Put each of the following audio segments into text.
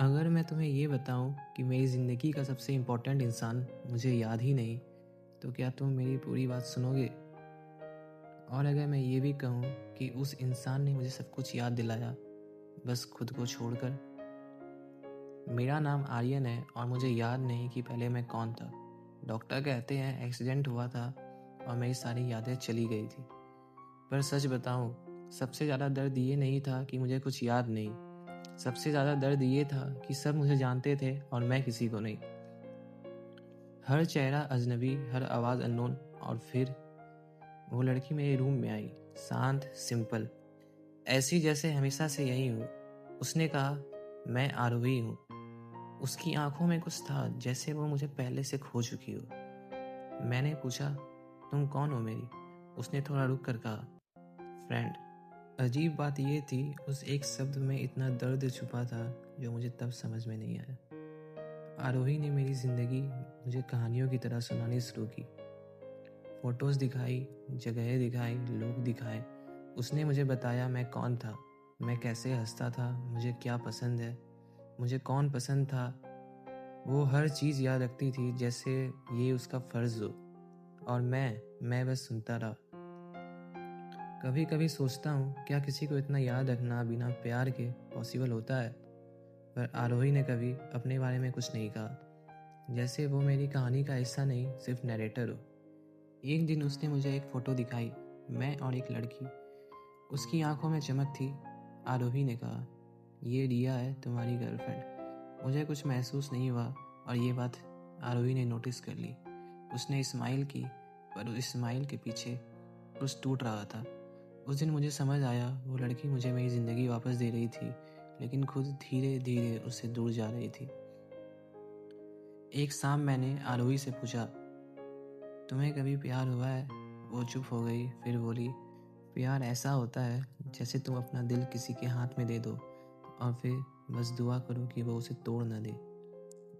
अगर मैं तुम्हें ये बताऊं कि मेरी ज़िंदगी का सबसे इम्पोर्टेंट इंसान मुझे याद ही नहीं, तो क्या तुम मेरी पूरी बात सुनोगे? और अगर मैं ये भी कहूँ कि उस इंसान ने मुझे सब कुछ याद दिलाया, बस खुद को छोड़कर। मेरा नाम आर्यन है और मुझे याद नहीं कि पहले मैं कौन था। डॉक्टर कहते हैं एक्सीडेंट हुआ था और मेरी सारी यादें चली गई थी। पर सच बताऊं, सबसे ज़्यादा दर्द ये नहीं था कि मुझे कुछ याद नहीं। सबसे ज़्यादा दर्द ये था कि सब मुझे जानते थे और मैं किसी को नहीं। हर चेहरा अजनबी, हर आवाज़ अननोन। और फिर वो लड़की मेरे रूम में आई, शांत, सिंपल, ऐसी जैसे हमेशा से यही हूँ। उसने कहा, मैं आरोही हूँ। उसकी आंखों में कुछ था, जैसे वो मुझे पहले से खो चुकी हो। मैंने पूछा, तुम कौन हो मेरी? उसने थोड़ा रुक कर कहा, फ्रेंड। अजीब बात ये थी, उस एक शब्द में इतना दर्द छुपा था जो मुझे तब समझ में नहीं आया। आरोही ने मेरी ज़िंदगी मुझे कहानियों की तरह सुनानी शुरू की। फोटोज़ दिखाई, जगहें दिखाई, लोग दिखाए। उसने मुझे बताया मैं कौन था, मैं कैसे हंसता था, मुझे क्या पसंद है, मुझे कौन पसंद था। वो हर चीज़ याद रखती थी जैसे ये उसका फ़र्ज़ हो। और मैं बस सुनता रहा। कभी कभी सोचता हूँ, क्या किसी को इतना याद रखना बिना प्यार के पॉसिबल होता है? पर आरोही ने कभी अपने बारे में कुछ नहीं कहा, जैसे वो मेरी कहानी का हिस्सा नहीं, सिर्फ नरेटर हो। एक दिन उसने मुझे एक फ़ोटो दिखाई, मैं और एक लड़की। उसकी आंखों में चमक थी। आरोही ने कहा, ये रिया है, तुम्हारी गर्लफ्रेंड। मुझे कुछ महसूस नहीं हुआ और ये बात आरोही ने नोटिस कर ली। उसने स्माइल की, पर उस स्माइल के पीछे कुछ टूट रहा था। उस दिन मुझे समझ आया, वो लड़की मुझे मेरी ज़िंदगी वापस दे रही थी, लेकिन खुद धीरे धीरे उससे दूर जा रही थी। एक शाम मैंने आरोही से पूछा, तुम्हें कभी प्यार हुआ है? वो चुप हो गई, फिर बोली, प्यार ऐसा होता है जैसे तुम अपना दिल किसी के हाथ में दे दो और फिर बस दुआ करो कि वो उसे तोड़ न दे।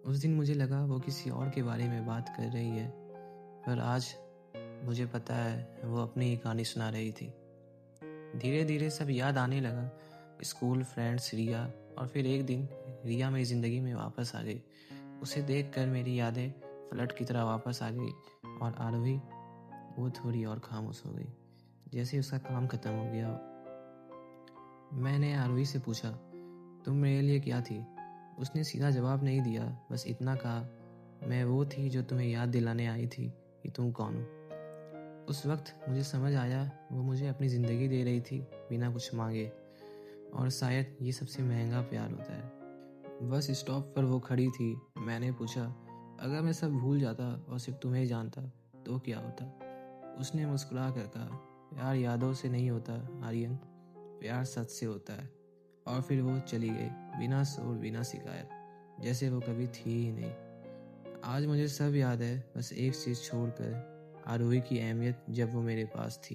उस दिन मुझे लगा वो किसी और के बारे में बात कर रही है, पर आज मुझे पता है वो अपनी ही कहानी सुना रही थी। धीरे धीरे सब याद आने लगा, स्कूल, फ्रेंड्स, रिया। और फिर एक दिन रिया मेरी ज़िंदगी में वापस आ गई। उसे देखकर मेरी यादें फ्लड की तरह वापस आ गई। और आरोही, वो थोड़ी और खामोश हो गई, जैसे उसका काम खत्म हो गया हो। मैंने आरोही से पूछा, तुम मेरे लिए क्या थी? उसने सीधा जवाब नहीं दिया, बस इतना कहा, मैं वो थी जो तुम्हें याद दिलाने आई थी कि तुम कौन हो। उस वक्त मुझे समझ आया, वो मुझे अपनी ज़िंदगी दे रही थी बिना कुछ मांगे। और शायद ये सबसे महंगा प्यार होता है। बस स्टॉप पर वो खड़ी थी। मैंने पूछा, अगर मैं सब भूल जाता और सिर्फ तुम्हें जानता तो क्या होता? उसने मुस्कुरा कर कहा, प्यार यादों से नहीं होता आर्यन, प्यार सच से होता है। और फिर वो चली गई, बिना शोर, बिना शिकायत, जैसे वो कभी थी ही नहीं। आज मुझे सब याद है, बस एक चीज़ छोड़कर, आरोही की अहमियत जब वो मेरे पास थी।